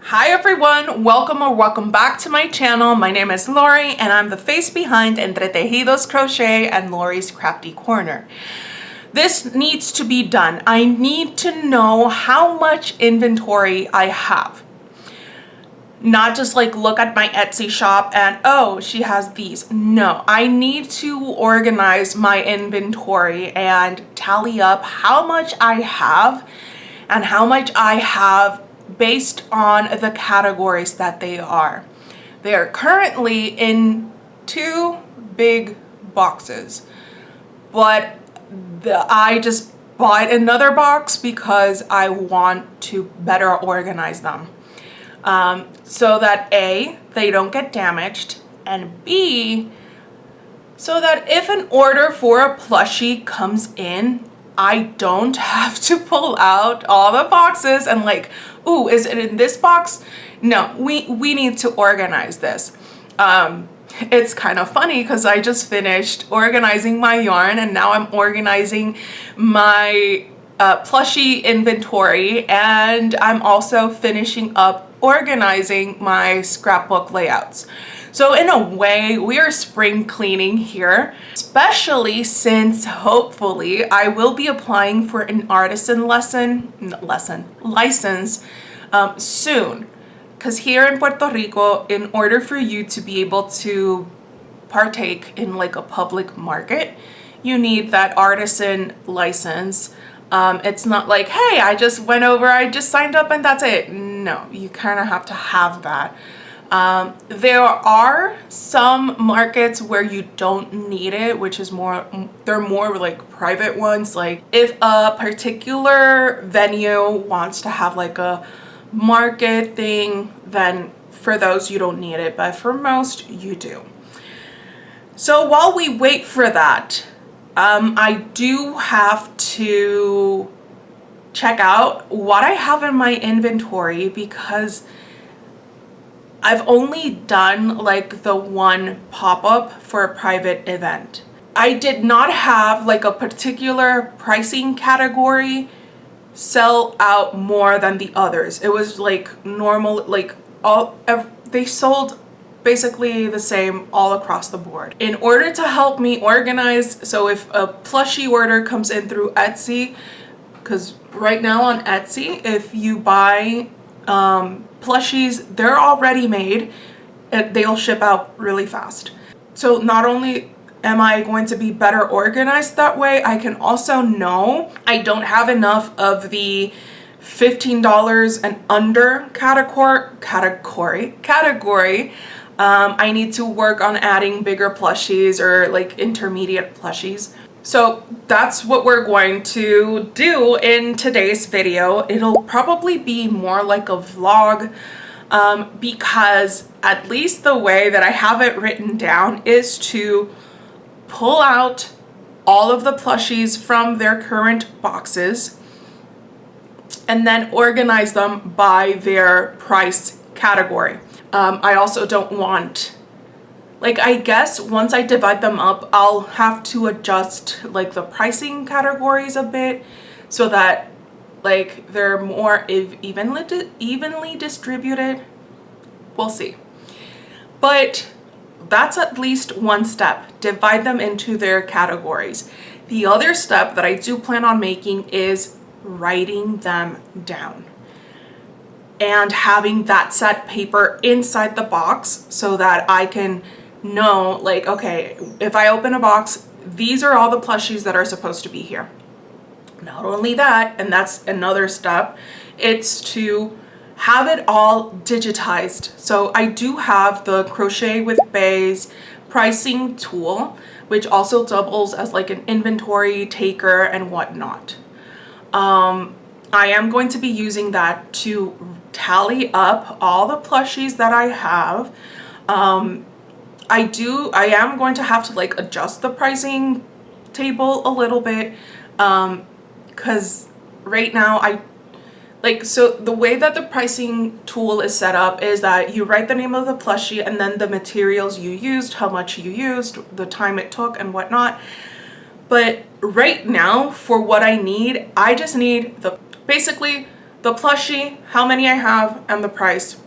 Hi everyone, welcome or welcome back to my channel. My name is Lori and I'm the face behind Entre Tejidos Crochet and Lori's Crafty Corner. This needs to be done. I need to know how much inventory I have. Not just like look at my Etsy shop and oh, she has these. No, I need to organize my inventory and tally up how much I have and how much I have based on the categories that they are. They are currently in 2 big boxes, but I just bought another box because I want to better organize them. So that A, they don't get damaged, and B, so that if an order for a plushie comes in, I don't have to pull out all the boxes and like, ooh, is it in this box? No, we need to organize this. It's kind of funny because I just finished organizing my yarn and now I'm organizing my plushie inventory, and I'm also finishing up organizing my scrapbook layouts. So in a way, we are spring cleaning here, especially since hopefully I will be applying for an artisan license soon. Because here in Puerto Rico, in order for you to be able to partake in like a public market, you need that artisan license. It's not like, hey, I just went over, I just signed up and that's it. No, you kind of have to have that. There are some markets where you don't need it, which is they're more like private ones. Like if a particular venue wants to have like a market thing, then for those you don't need it, but for most you do. So while we wait for that, I do have to check out what I have in my inventory because I've only done like the one pop-up for a private event. I did not have like a particular pricing category sell out more than the others. It was like normal, like they sold basically the same all across the board. In order to help me organize, so if a plushie order comes in through Etsy, because right now on Etsy, if you buy plushies, they're already made and they'll ship out really fast. So not only am I going to be better organized that way, I can also know I don't have enough of the $15 and under category. I need to work on adding bigger plushies or like intermediate plushies. So that's what we're going to do in today's video. It'll probably be more like a vlog because at least the way that I have it written down is to pull out all of the plushies from their current boxes and then organize them by their price category. I also don't want, like, I guess once I divide them up, I'll have to adjust like the pricing categories a bit so that like they're more evenly distributed. We'll see. But that's at least one step. Divide them into their categories. The other step that I do plan on making is writing them down and having that set paper inside the box so that I can know, like, okay, if I open a box, these are all the plushies that are supposed to be here. Not only that, and that's another step, it's to have it all digitized. So I do have the Crochet with Bays pricing tool, which also doubles as like an inventory taker and whatnot. I am going to be using that to tally up all the plushies that I have. I am going to have to like adjust the pricing table a little bit because right now so the way that the pricing tool is set up is that you write the name of the plushie and then the materials you used, how much you used, the time it took and whatnot. But right now for what I need, I just need basically the plushie, how many I have, and the price,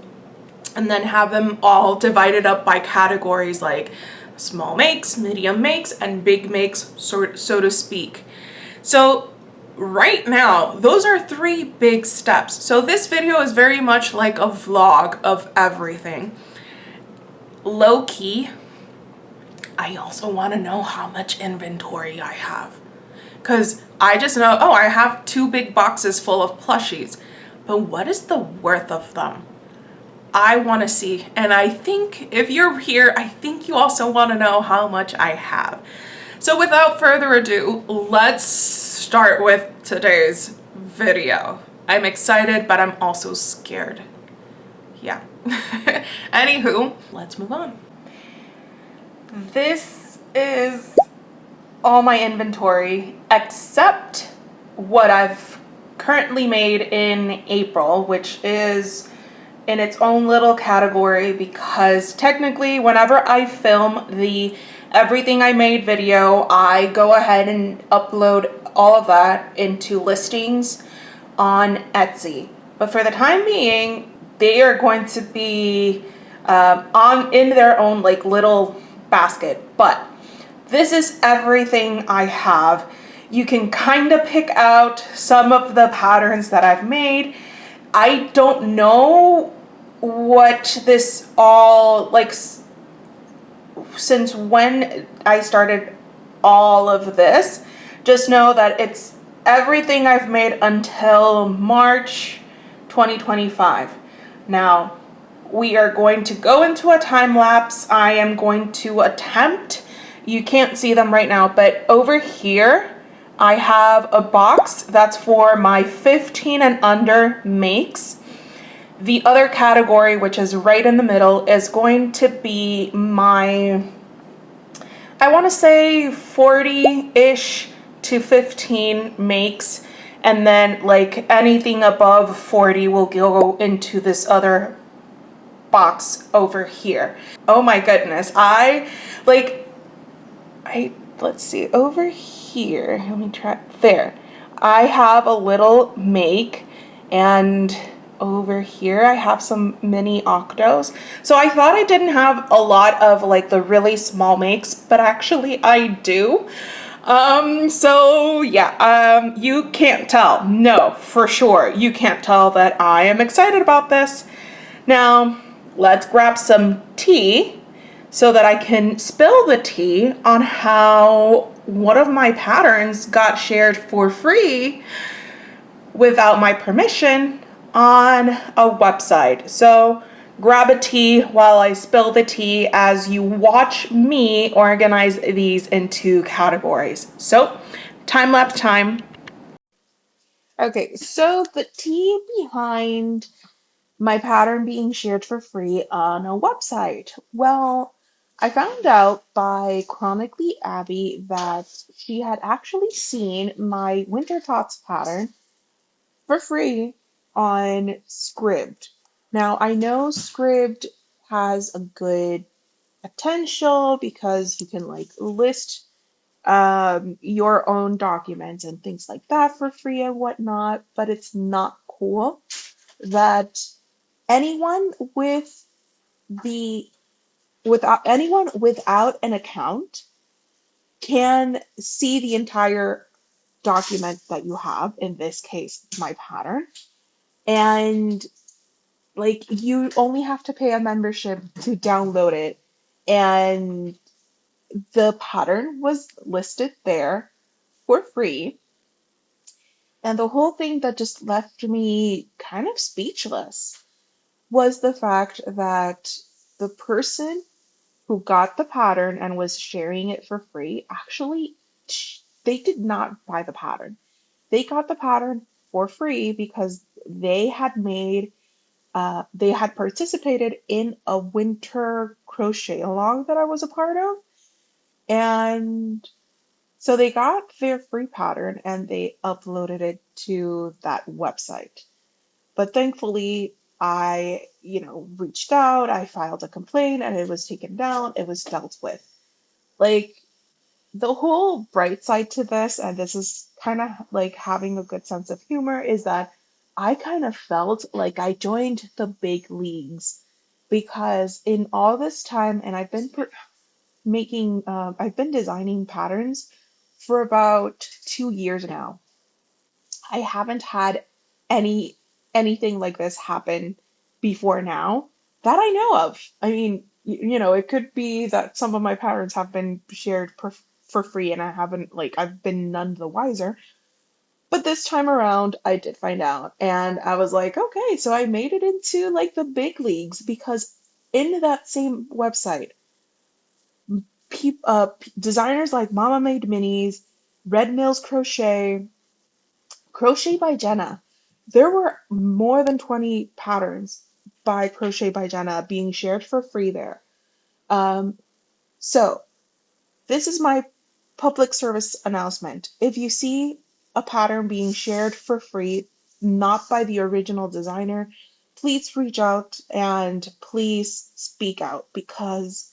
and then have them all divided up by categories like small makes, medium makes, and big makes, so to speak. So right now, those are 3 big steps. So this video is very much like a vlog of everything. Low key, I also want to know how much inventory I have. Because I just know, oh, I have 2 big boxes full of plushies. But what is the worth of them? I want to see. And I think if you're here, I think you also want to know how much I have. So without further ado, let's start with today's video. I'm excited, but I'm also scared. Yeah. Anywho, let's move on. This is all my inventory except what I've currently made in April, which is in its own little category because technically whenever I film the everything I made video, I go ahead and upload all of that into listings on Etsy. But for the time being, they are going to be in their own like little basket. But this is everything I have. You can kind of pick out some of the patterns that I've made. I don't know what this all like since when I started all of this. Just know that it's everything I've made until March 2025. Now, we are going to go into a time lapse. I am going to attempt, you can't see them right now, but over here, I have a box that's for my 15 and under makes. The other category, which is right in the middle, is going to be my, I want to say 40-ish to 15 makes. And then like anything above 40 will go into this other box over here. Oh my goodness. Let's see, over here, let me try, there. I have a little make, and over here I have some mini octos. So I thought I didn't have a lot of like the really small makes, but actually I do. So yeah, you can't tell. No, for sure. You can't tell that I am excited about this. Now, let's grab some tea so that I can spill the tea on how one of my patterns got shared for free without my permission on a website. So grab a tea while I spill the tea as you watch me organize these into categories. So time-lapse time. Okay, so the tea behind my pattern being shared for free on a website. Well, I found out by Chronically Abby that she had actually seen my Winter Tots pattern for free on Scribd. Now, I know Scribd has a good potential because you can like list your own documents and things like that for free and whatnot, but it's not cool that anyone with the anyone without an account can see the entire document that you have, in this case my pattern, and like you only have to pay a membership to download it, and the pattern was listed there for free. And the whole thing that just left me kind of speechless was the fact that the person who got the pattern and was sharing it for free, actually, they did not buy the pattern. They got the pattern for free because they had participated in a winter crochet along that I was a part of. And so they got their free pattern and they uploaded it to that website. But thankfully, I, reached out, I filed a complaint, and it was taken down, it was dealt with. Like, the whole bright side to this, and this is kind of like having a good sense of humor, is that I kind of felt like I joined the big leagues because in all this time, and I've been designing patterns for about 2 years now. I haven't had any anything like this happen before now that I know of. I mean, it could be that some of my patterns have been shared for free and I've been none the wiser. But this time around, I did find out, and I was like, okay, so I made it into like the big leagues because in that same website, designers like Mama Made Minis, Red Mills Crochet, Crochet by Jenna. There were more than 20 patterns by Crochet by Jenna being shared for free there. Um, so this is my public service announcement. If you see a pattern being shared for free, not by the original designer, please reach out and please speak out because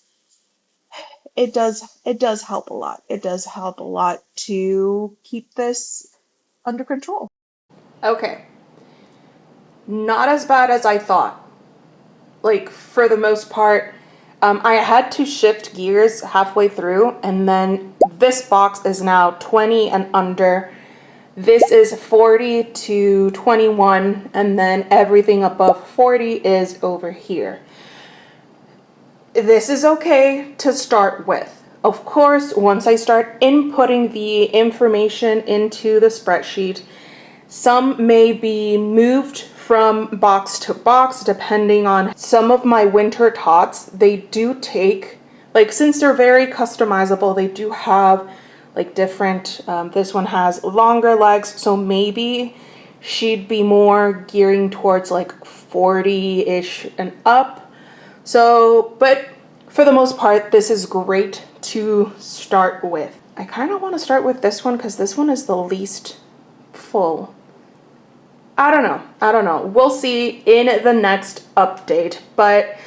it does help a lot. It does help a lot to keep this under control. Okay, not as bad as I thought. Like, for the most part, I had to shift gears halfway through, and then this box is now 20 and under. This is 40 to 21, and then everything above 40 is over here. This is okay to start with. Of course, once I start inputting the information into the spreadsheet, some may be moved from box to box depending on some of my winter tots. They do take, like, since they're very customizable, they do have like different, this one has longer legs, so maybe she'd be more gearing towards like 40-ish and up. So, but for the most part, this is great to start with. I kind of want to start with this one because this one is the least full. I don't know. I don't know. We'll see in the next update, but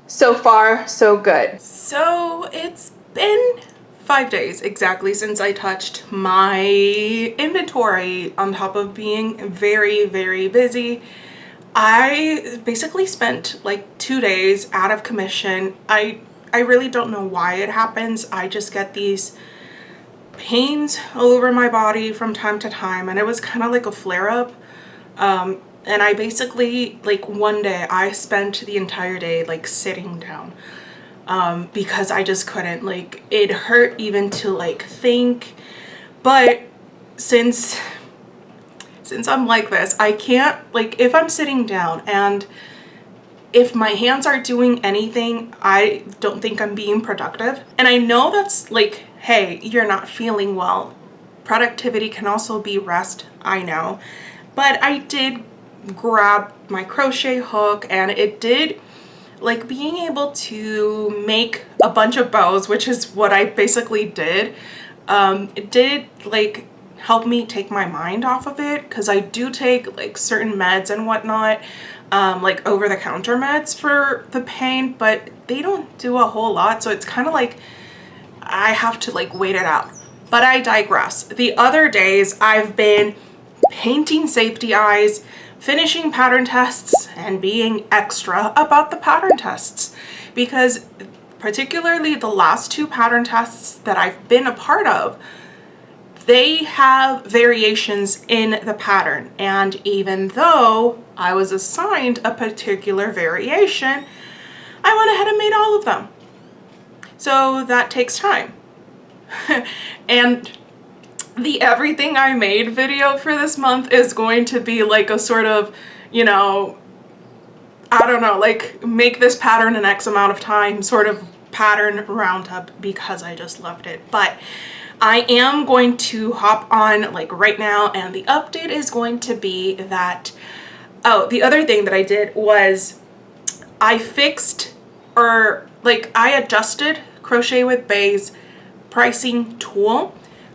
so far, so good. So it's been 5 days exactly since I touched my inventory on top of being very, very busy. I basically spent like 2 days out of commission. I really don't know why it happens. I just get these pains all over my body from time to time, and it was kind of like a flare-up. And I basically, like, one day I spent the entire day like sitting down because I just couldn't, like, it hurt even to like think. But since I'm like this, I can't, like, if I'm sitting down and if my hands are doing anything, I don't think I'm being productive. And I know that's like, hey, you're not feeling well. Productivity can also be rest, I know. But I did grab my crochet hook, and it did, like, being able to make a bunch of bows, which is what I basically did. It did like help me take my mind off of it, because I do take like certain meds and whatnot, like over-the-counter meds for the pain, but they don't do a whole lot, so it's kind of like I have to like wait it out. But I digress. The other days I've been painting safety eyes, finishing pattern tests, and being extra about the pattern tests, because particularly the last two pattern tests that I've been a part of, they have variations in the pattern, and even though I was assigned a particular variation, I went ahead and made all of them. So that takes time. And the everything I made video for this month is going to be like a sort of, I don't know, like, make this pattern in X amount of time sort of pattern roundup, because I just loved it. But I am going to hop on like right now, and the update is going to be that, oh, the other thing that I did was I fixed, or like I adjusted Crochet with Bay's pricing tool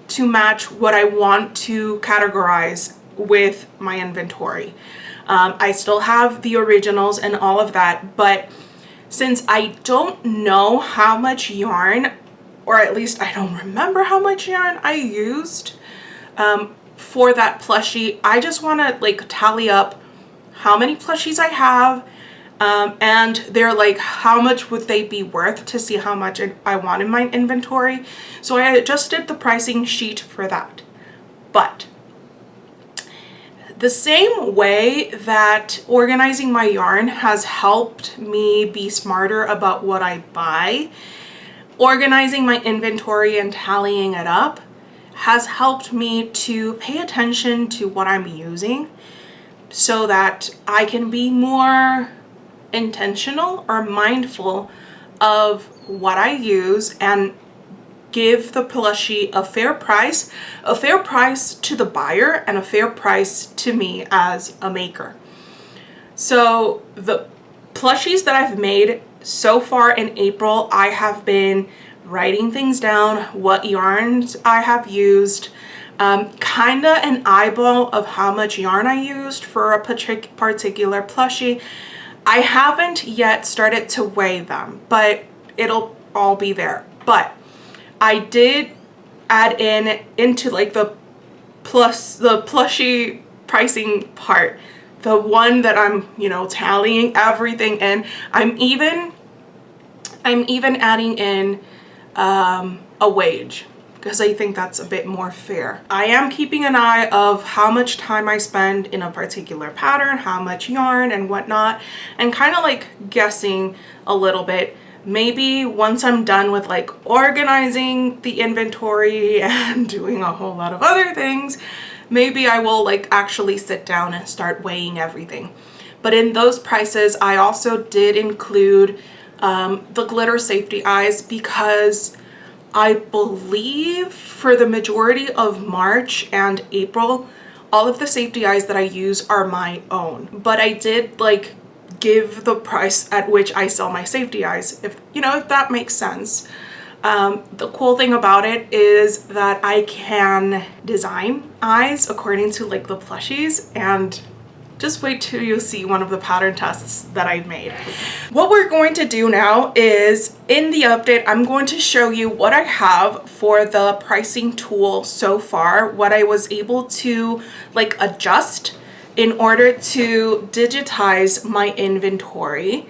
to match what I want to categorize with my inventory. I still have the originals and all of that, but since I don't know how much yarn, or at least I don't remember how much yarn I used, for that plushie, I just want to like tally up how many plushies I have, and they're like, how much would they be worth, to see how much I want in my inventory. So I adjusted the pricing sheet for that. But the same way that organizing my yarn has helped me be smarter about what I buy, organizing my inventory and tallying it up has helped me to pay attention to what I'm using so that I can be more intentional or mindful of what I use and give the plushie a fair price to the buyer and a fair price to me as a maker. So the plushies that I've made so far in April, I have been writing things down, what yarns I have used, kinda an eyeball of how much yarn I used for a particular plushie. I haven't yet started to weigh them, but it'll all be there. But I did add into like the plushie pricing part, the one that I'm, you know, tallying everything in. I'm even adding in a wage, because I think that's a bit more fair. I am keeping an eye of how much time I spend in a particular pattern, how much yarn and whatnot, and kind of like guessing a little bit. Maybe once I'm done with like organizing the inventory and doing a whole lot of other things, maybe I will like actually sit down and start weighing everything. But in those prices, I also did include the glitter safety eyes, because I believe for the majority of March and April, all of the safety eyes that I use are my own. But I did like give the price at which I sell my safety eyes, if you know, if that makes sense. The cool thing about it is that I can design eyes according to like the plushies, and just wait till you see one of the pattern tests that I made. What we're going to do now is, in the update, I'm going to show you what I have for the pricing tool so far, what I was able to like adjust in order to digitize my inventory,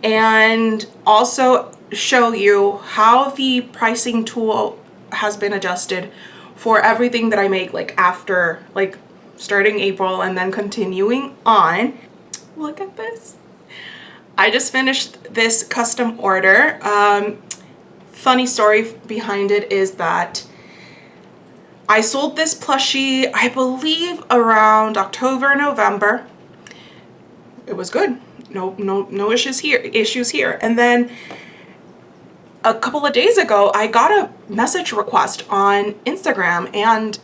and also show you how the pricing tool has been adjusted for everything that I make like after, like starting April and then continuing on. Look at this. I just finished this custom order. Funny story behind it is that I sold this plushie, I believe around October, November. It was good. No issues here. And then a couple of days ago, I got a message request on Instagram, and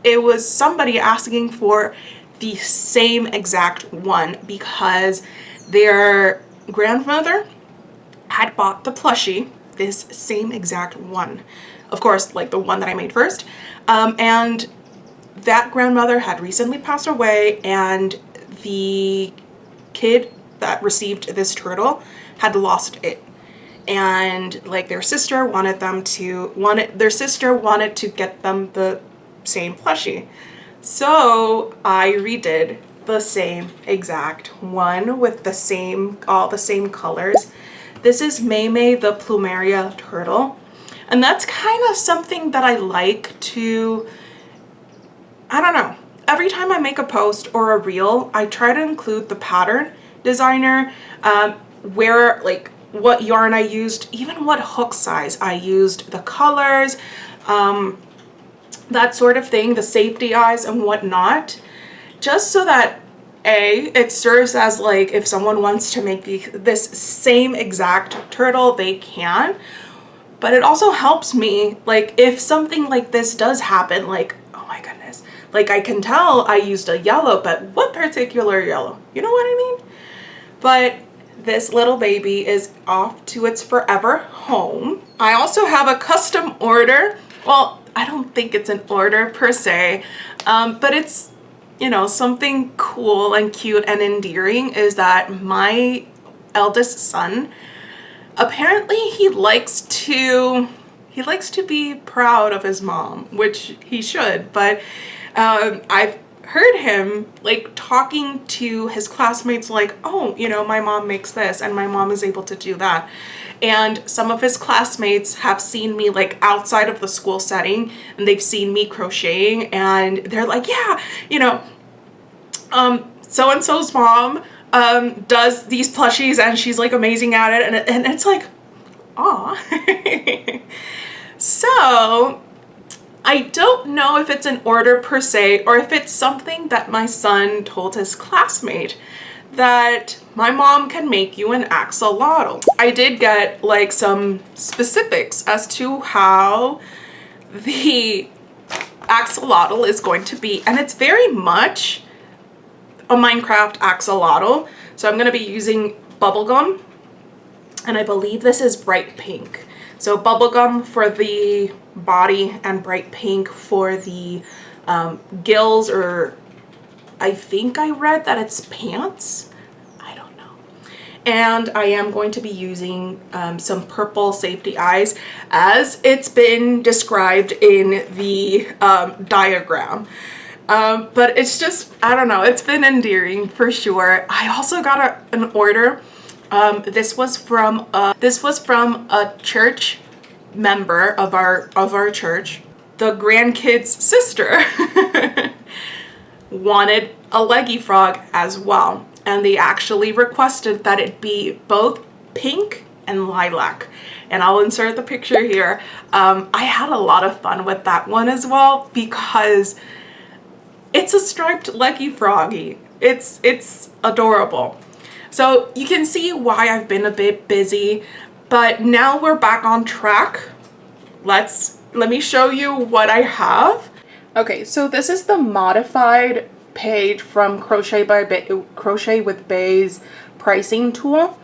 it was somebody asking for the same exact one because their grandmother had bought the plushie, this same exact one. Of course, like the one that I made first. And that grandmother had recently passed away, and the kid that received this turtle had lost it. And like their sister wanted to get them the same plushie. So I redid the same exact one with all the same colors. This is May the Plumeria turtle. And that's kind of something that I like to, I don't know, every time I make a post or a reel, I try to include the pattern designer, where like what yarn I used, even what hook size I used, the colors, that sort of thing, the safety eyes and whatnot, just so that it serves as like, if someone wants to make this same exact turtle, they can. But it also helps me, like if something like this does happen, like, oh my goodness, like I can tell I used a yellow, but what particular yellow? You know what I mean? But this little baby is off to its forever home. I also have a custom order. Well, I don't think it's an order per se, but it's, you know, something cool and cute and endearing is that my eldest son, apparently he likes to be proud of his mom, which he should, but I've heard him like talking to his classmates like, oh, you know, my mom makes this and my mom is able to do that. And some of his classmates have seen me like outside of the school setting and they've seen me crocheting and they're like, yeah, you know, so-and-so's mom does these plushies and she's like amazing at it. And it's like, aw. So I don't know if it's an order per se or if it's something that my son told his classmate that my mom can make you an axolotl. I did get like some specifics as to how the axolotl is going to be, and it's very much a Minecraft axolotl. So I'm going to be using bubblegum, and I believe this is bright pink. So bubblegum for the body and bright pink for the gills, or I think I read that it's pants. I don't know. And I am going to be using some purple safety eyes as it's been described in the diagram. But it's just, I don't know, it's been endearing for sure. I also got an order. This was from a church member of our church. The grandkid's sister wanted a leggy frog as well, and they actually requested that it be both pink and lilac. And I'll insert the picture here. I had a lot of fun with that one as well because it's a striped leggy froggy. It's adorable. So you can see why I've been a bit busy, but now we're back on track. Let me show you what I have. Okay, so this is the modified page from Crochet with Bay's pricing tool.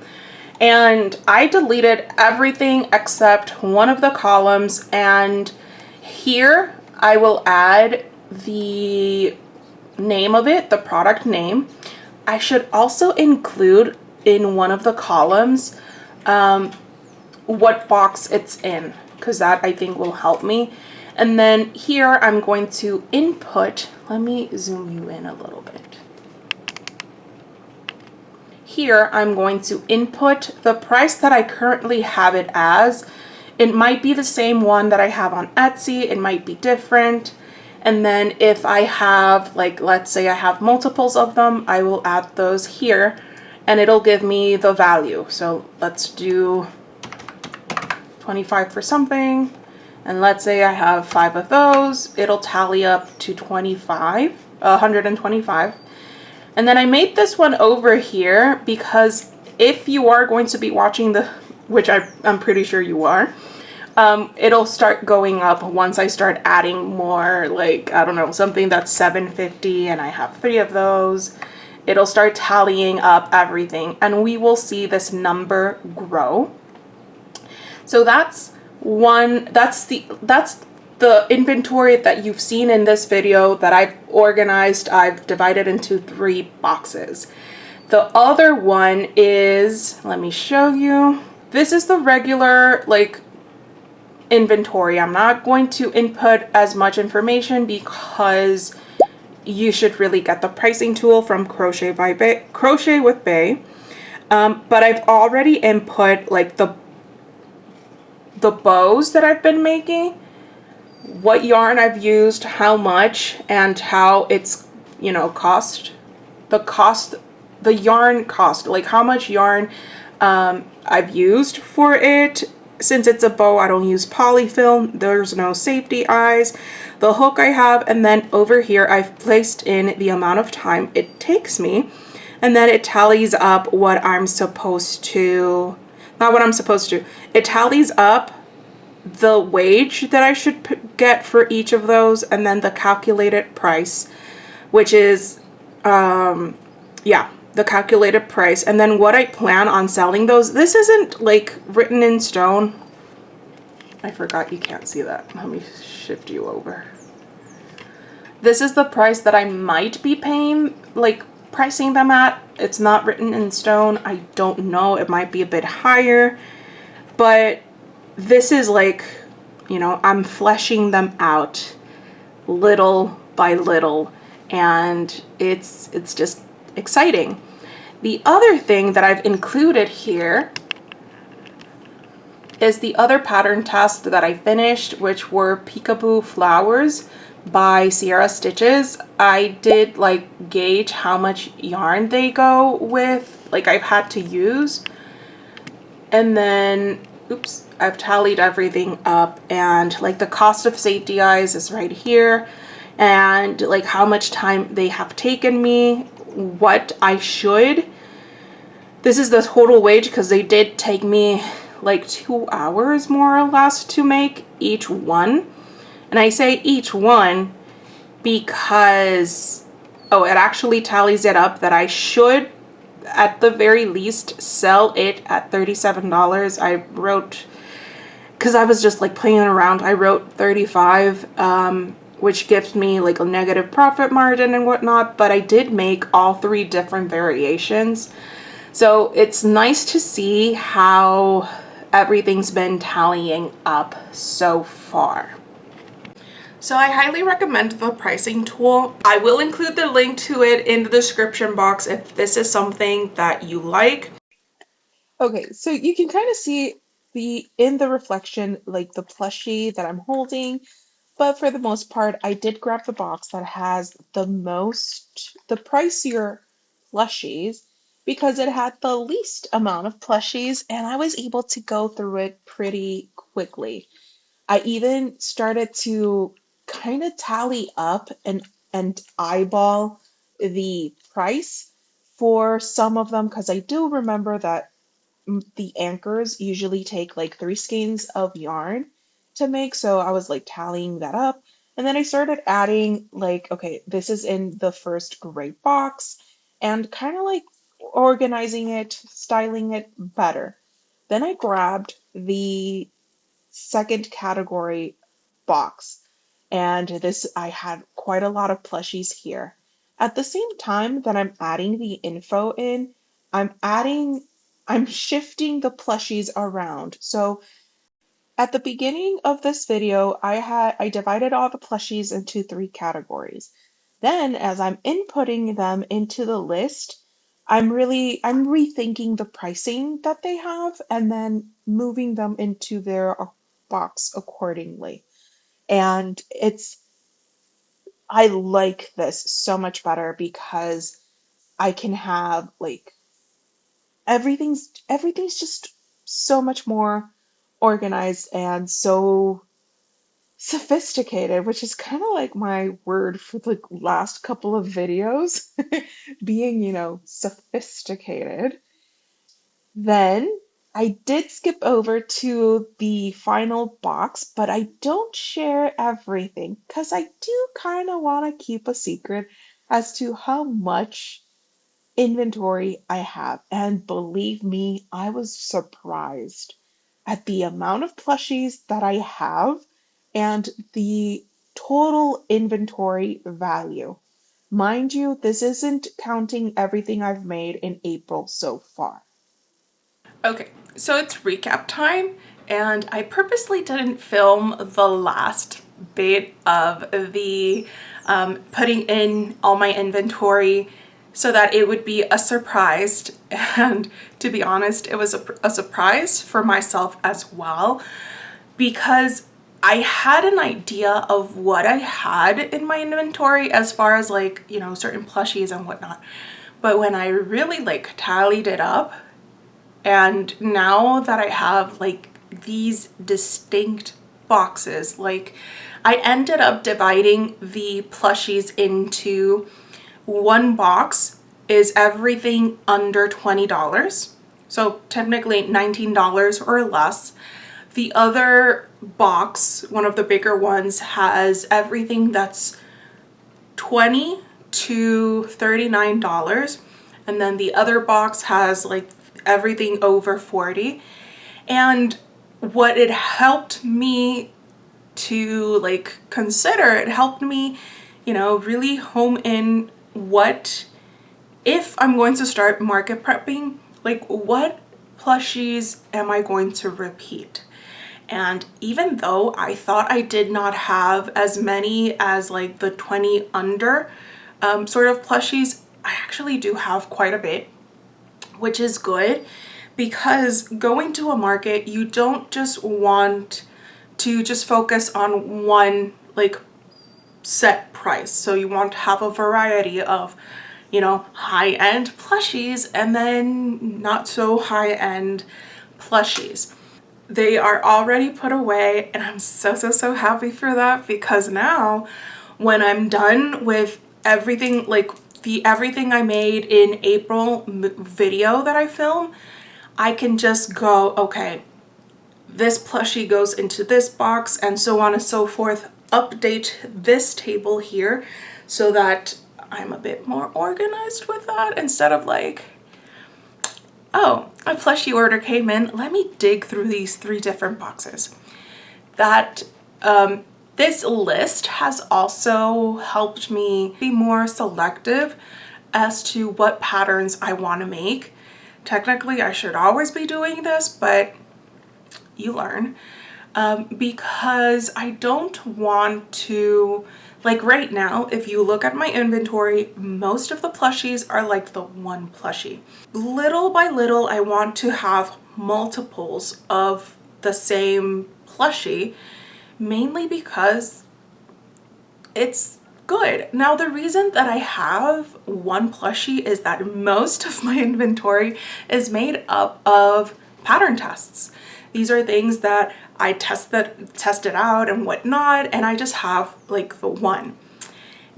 And I deleted everything except one of the columns, and here I will add the name of it, the product name. I should also include in one of the columns what box it's in, because that I think will help me. And then here I'm going to input, let me zoom you in a little bit. Here I'm going to input the price that I currently have it as. It might be the same one that I have on Etsy, it might be different. And then if I have, like, let's say I have multiples of them, I will add those here and it'll give me the value. So let's do 25 for something. And let's say I have 5 of those, it'll tally up to 125. And then I made this one over here because if you are going to be watching which I'm pretty sure you are, it'll start going up once I start adding more, like, I don't know, something that's $7.50 and I have 3 of those. It'll start tallying up everything and we will see this number grow. So that's the inventory that you've seen in this video that I've organized. I've divided into 3 boxes. The other one is, let me show you. This is the regular, like, inventory. I'm not going to input as much information because you should really get the pricing tool from Crochet with Bay. But I've already input like the bows that I've been making, what yarn I've used, how much, and how it's, you know, the yarn cost, like how much yarn I've used for it. Since it's a bow, I don't use polyfill. There's no safety eyes. The hook I have, and then over here I've placed in the amount of time it takes me, and then it tallies up what I'm supposed to, not what I'm supposed to, it tallies up the wage that I should get for each of those, and then the calculated price, which is, yeah, the calculated price, and then what I plan on selling those. This isn't like written in stone. I forgot you can't see that. Let me shift you over. This is the price that I might be paying, like pricing them at. It's not written in stone. I don't know. It might be a bit higher, but this is like, you know, I'm fleshing them out little by little, and it's just exciting. The other thing that I've included here is the other pattern test that I finished, which were Peekaboo Flowers by Sierra Stitches. I did like gauge how much yarn they go with, like I've had to use. And then, oops, I've tallied everything up, and like the cost of safety eyes is right here, and like how much time they have taken me, what I should. This is the total wage because they did take me like 2 hours more or less to make each one. And I say each one because, oh, it actually tallies it up that I should at the very least sell it at $37. I wrote, because I was just like playing around, I wrote 35, which gives me like a negative profit margin and whatnot, but I did make all 3 different variations. So it's nice to see how everything's been tallying up so far. So I highly recommend the pricing tool. I will include the link to it in the description box if this is something that you like. Okay, so you can kind of see in the reflection like the plushie that I'm holding, but for the most part, I did grab the box that has the pricier plushies because it had the least amount of plushies, and I was able to go through it pretty quickly. I even started to kind of tally up and eyeball the price for some of them because I do remember that the anchors usually take like 3 skeins of yarn to make. So I was like tallying that up. And then I started adding like, okay, this is in the first gray box, and kind of like organizing it, styling it better. Then I grabbed the second category box, and this I had quite a lot of plushies here. At the same time that I'm adding the info in, I'm adding I'm shifting the plushies around. So at the beginning of this video, I divided all the plushies into 3 categories. Then as I'm inputting them into the list, I'm rethinking the pricing that they have and then moving them into their box accordingly. And I like this so much better because I can have like everything's just so much more organized and so sophisticated, which is kind of like my word for the last couple of videos, being, sophisticated. Then I did skip over to the final box, but I don't share everything because I do kind of want to keep a secret as to how much inventory I have. And believe me, I was surprised at the amount of plushies that I have and the total inventory value. Mind you, this isn't counting everything I've made in April so far. Okay, so it's recap time, and I purposely didn't film the last bit of the putting in all my inventory so that it would be a surprise. And to be honest, it was a surprise for myself as well, because I had an idea of what I had in my inventory as far as like, certain plushies and whatnot. But when I really like tallied it up, and now that I have like these distinct boxes, like I ended up dividing the plushies into one box is everything under $20. So technically $19 or less. The other box, one of the bigger ones, has everything that's $20 to $39. And then the other box has like everything over 40. And what it helped me to like consider, it helped me, really home in what, if I'm going to start market prepping, like what plushies am I going to repeat? And even though I thought I did not have as many as like the 20 under sort of plushies, I actually do have quite a bit, which is good, because going to a market, you don't just want to just focus on one like set price. So you want to have a variety of, you know, high-end plushies and then not so high-end plushies. They are already put away, and I'm so happy for that, because now when I'm done with everything, like the everything I made in April video that I film, I can just go, okay, this plushie goes into this box and so on and so forth, update this table here so that I'm a bit more organized with that, instead of like, oh, a plushie order came in, let me dig through these 3 different boxes. That this list has also helped me be more selective as to what patterns I want to make. Technically, I should always be doing this, but you learn. Because I don't want to, like right now, if you look at my inventory, most of the plushies are like the one plushie. Little by little, I want to have multiples of the same plushie, mainly because it's good. Now, the reason that I have one plushie is that most of my inventory is made up of pattern tests. These are things that I tested out and whatnot, and I just have like the one.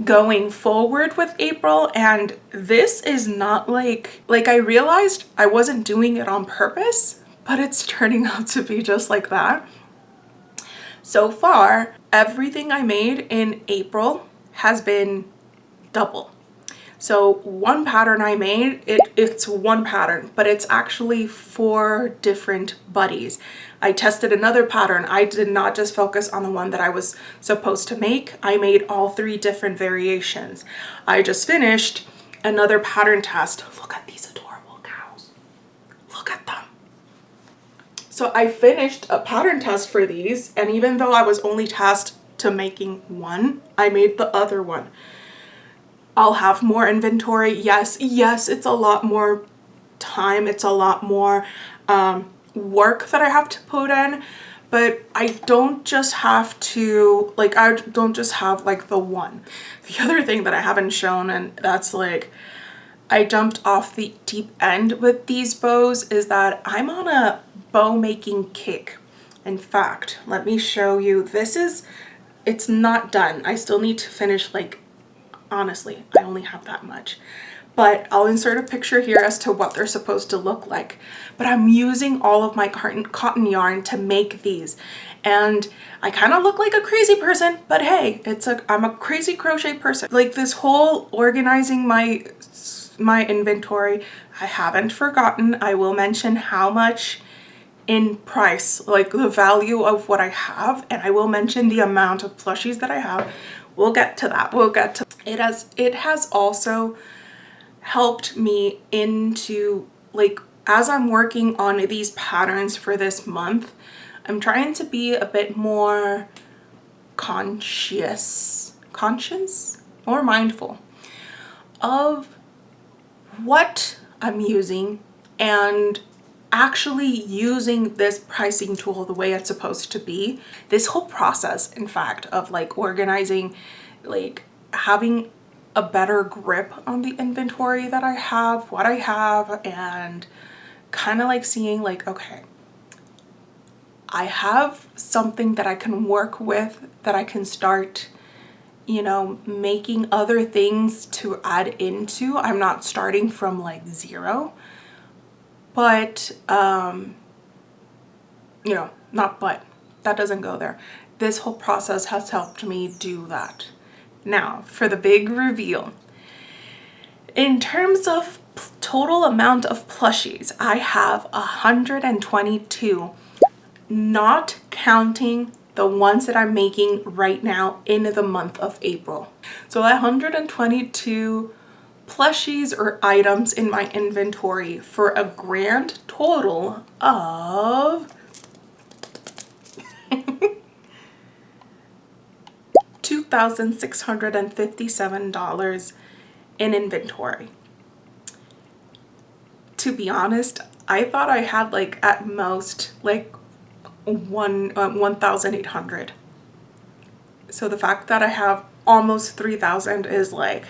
Going forward with April, and this is not like I realized I wasn't doing it on purpose, but it's turning out to be just like that. So far, everything I made in April has been double. So one pattern I made, it's one pattern, but it's actually 4 different buddies. I tested another pattern. I did not just focus on the one that I was supposed to make. I made all 3 different variations. I just finished another pattern test. Look at these adorable cows. Look at them. So I finished a pattern test for these, and even though I was only tasked to making one, I made the other one. I'll have more inventory. Yes, it's a lot more time. It's a lot more work that I have to put in, but I don't just have to, like, I don't just have like the one. The other thing that I haven't shown, and that's like, I jumped off the deep end with these bows, is that I'm on a bow making kick. In fact, let me show you. It's not done. I still need to finish, like, honestly, I only have that much. But I'll insert a picture here as to what they're supposed to look like. But I'm using all of my cotton yarn to make these. And I kind of look like a crazy person, but hey, I'm a crazy crochet person. Like, this whole organizing my inventory, I haven't forgotten. I will mention how much in price, like the value of what I have, and I will mention the amount of plushies that I have. We'll get to that. It has also helped me into, like, as I'm working on these patterns for this month, I'm trying to be a bit more conscious or mindful of what I'm using, and actually using this pricing tool the way it's supposed to be. This whole process, in fact, of like organizing, like having a better grip on the inventory that I have, what I have, and kind of like seeing like, okay, I have something that I can work with, that I can start, you know, making other things to add into. I'm not starting from like 0. But, you know, that doesn't go there. This whole process has helped me do that. Now, for the big reveal. In terms of total amount of plushies, I have 122, not counting the ones that I'm making right now in the month of April. So 122 plushies or items in my inventory for a grand total of $2,657 in inventory. To be honest, I thought I had like at most like 1,800. So the fact that I have almost 3,000 is like,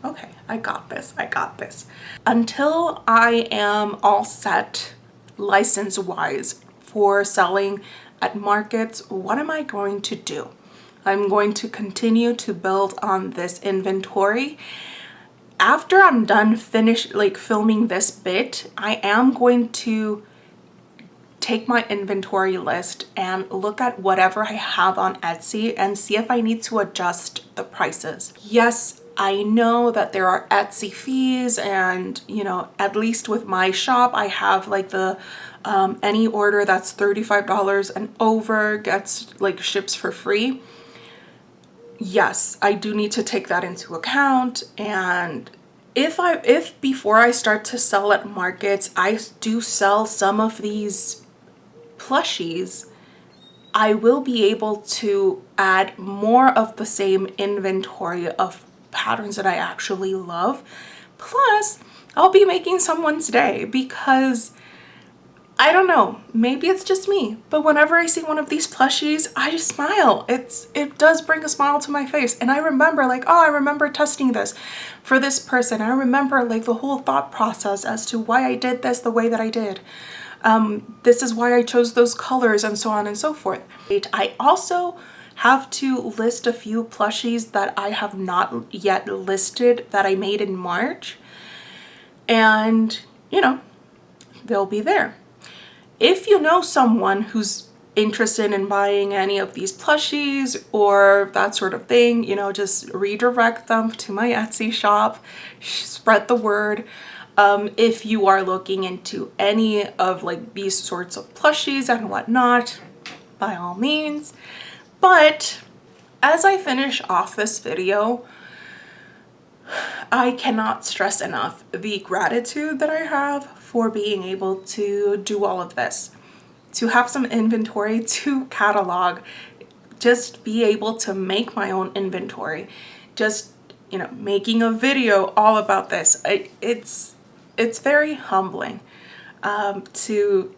okay, I got this, I got this. Until I am all set license-wise for selling at markets, what am I going to do? I'm going to continue to build on this inventory. After I'm done filming this bit, I am going to take my inventory list and look at whatever I have on Etsy and see if I need to adjust the prices. Yes, I know that there are Etsy fees, and you know, at least with my shop, I have like the any order that's $35 and over gets like ships for free. Yes, I do need to take that into account. And if before I start to sell at markets, I do sell some of these plushies, I will be able to add more of the same inventory of patterns that I actually love. Plus, I'll be making someone's day, because I don't know, maybe it's just me, but whenever I see one of these plushies, I just smile. It does bring a smile to my face. And I remember like, oh, I remember testing this for this person. I remember like the whole thought process as to why I did this the way that I did. This is why I chose those colors, and so on and so forth. I also have to list a few plushies that I have not yet listed that I made in March. And, you know, they'll be there. If you know someone who's interested in buying any of these plushies or that sort of thing, you know, just redirect them to my Etsy shop, spread the word. If you are looking into any of like these sorts of plushies and whatnot, by all means. But as I finish off this video, I cannot stress enough the gratitude that I have for being able to do all of this, to have some inventory, to catalog, just be able to make my own inventory, just, you know, making a video all about this. It's very humbling, to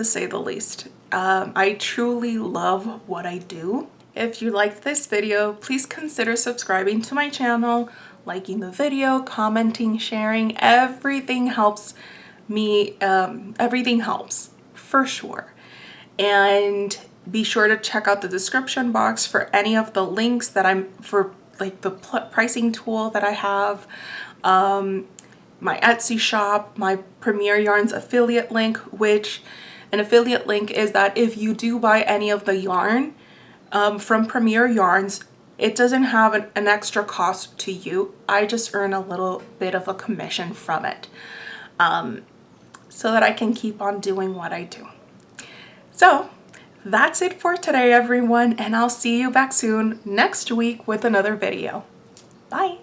say the least. I truly love what I do. If you liked this video, please consider subscribing to my channel, liking the video, commenting, sharing. Everything helps me, everything helps for sure. And be sure to check out the description box for any of the links that for like the pricing tool that I have, my Etsy shop, my Premier Yarns affiliate link, which an affiliate link is that if you do buy any of the yarn from Premier Yarns, it doesn't have an extra cost to you. I just earn a little bit of a commission from it, so that I can keep on doing what I do. So that's it for today, everyone, and I'll see you back soon next week with another video. Bye.